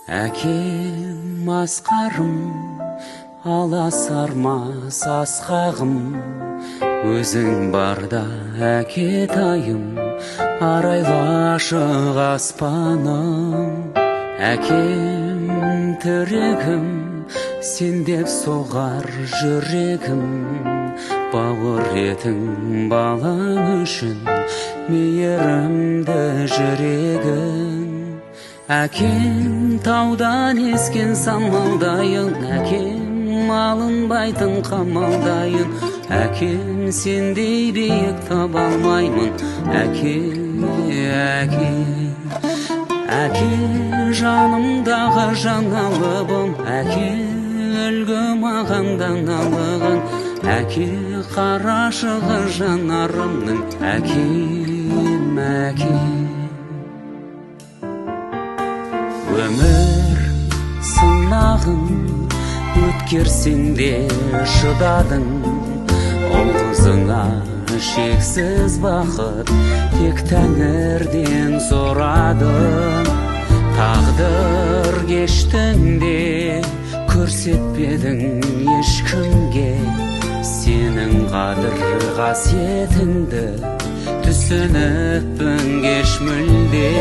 Әкем асқарым, аласармас асқағым, өзің барда әкетайым, арайлы ашық аспаным. Әкем тірегім, сен деп соғар жүрегім, бауыр етің балаң үшін мейірімді жүрегім. Әкем таудан ескен самалдайын, әкем алынбайтын қамалдайын, әкем сендей биік таба алмаймын. Әке, әке жанымдағы жаңалығым, әке үлгі маған даналығың, әке қарашығы жанарымның, әкем, әкем. Өмір сынағын өткерсең де шыдадың, ол қызыңа шексіз бақыт тек тәңірден сұрадың. Тағдыр кештің де көрсетпедің ешкімге, сенің қадір қасиетіңді түсініппін кеш мүлде.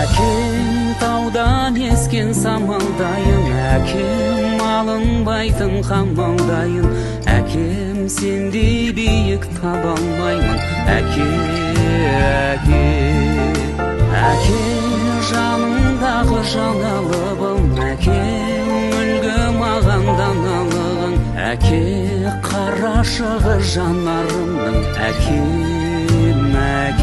Әкем таудан ескен самалдайын, әкем алынбайтын қамалдайын, әкем сендей биік таба алмаймын. Әке, әке, әке жанымдағы жаңалығым, әкем үлгі маған даналығың, әке қарашығы жанарымның, әкем, әке.